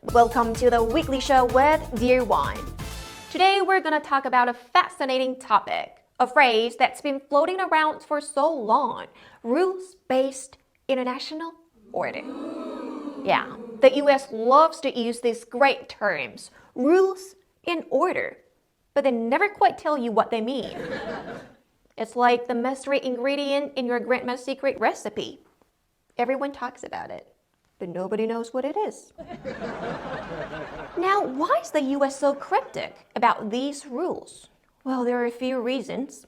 Welcome to the weekly show with Dear One. Today we're gonna talk about a fascinating topic, a phrase that's been floating around for so long, rules-based international order. Yeah, the US loves to use these great terms, rules and order, but they never quite tell you what they mean. It's like the mystery ingredient in your grandma's secret recipe. Everyone talks about it, but nobody knows what it is. Now, why is the US so cryptic about these rules? Well, there are a few reasons.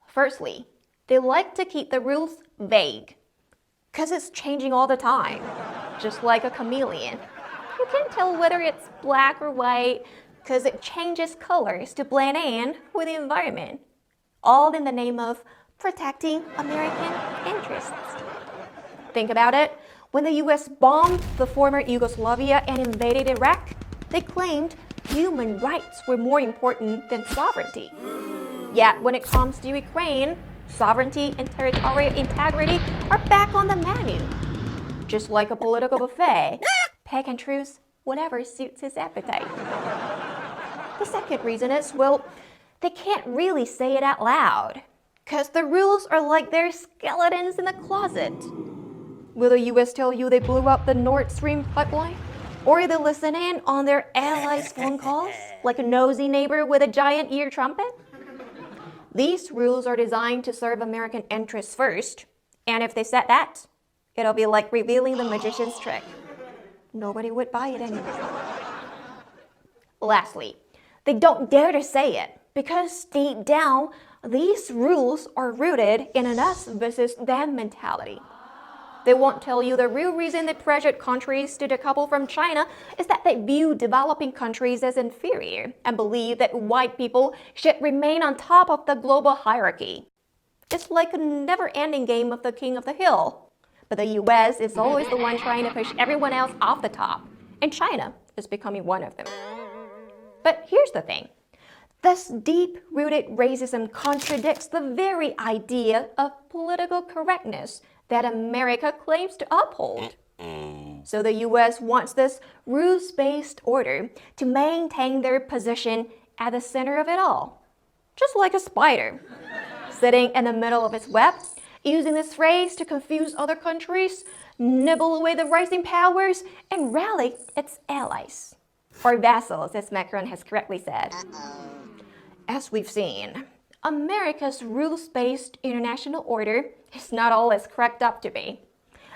Firstly, they like to keep the rules vague, because it's changing all the time, just like a chameleon. You can't tell whether it's black or white, because it changes colors to blend in with the environment, all in the name of protecting American interests. Think about it. When the US bombed the former Yugoslavia and invaded Iraq, they claimed human rights were more important than sovereignty. Yet when it comes to Ukraine, sovereignty and territorial integrity are back on the menu. Just like a political buffet, Peg and choose whatever suits his appetite. The second reason is, well, they can't really say it out loud, because the rules are like their skeletons in the closet. Will the US tell you they blew up the Nord Stream pipeline? Or they listen in on their allies' phone calls like a nosy neighbor with a giant ear trumpet? These rules are designed to serve American interests first, and if they said that, it'll be like revealing the magician's trick. Nobody would buy it anyway. Lastly, they don't dare to say it because deep down, these rules are rooted in an us versus them mentality. They won't tell you the real reason they pressured countries to decouple from China is that they view developing countries as inferior and believe that white people should remain on top of the global hierarchy. It's like a never-ending game of the king of the hill. But the US is always the one trying to push everyone else off the top, and China is becoming one of them. But here's the thing. This deep-rooted racism contradicts the very idea of political correctness that America claims to uphold. So the US wants this rules-based order to maintain their position at the center of it all. Just like a spider, sitting in the middle of its web, using this phrase to confuse other countries, nibble away the rising powers, and rally its allies. Or vassals, as Macron has correctly said. As we've seen, America's rules-based international order is not all it's cracked up to be.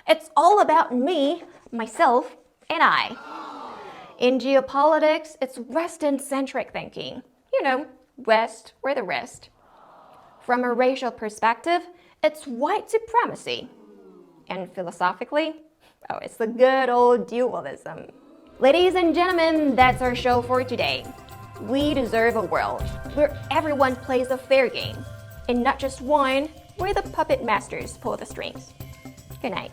It's all about me, myself, and I. In geopolitics, it's Western-centric thinking. You know, West or the rest. From a racial perspective, it's white supremacy. And philosophically, it's the good old dualism. Ladies and gentlemen, that's our show for today. We deserve a world where everyone plays a fair game, and not just one where the puppet masters pull the strings. Good night.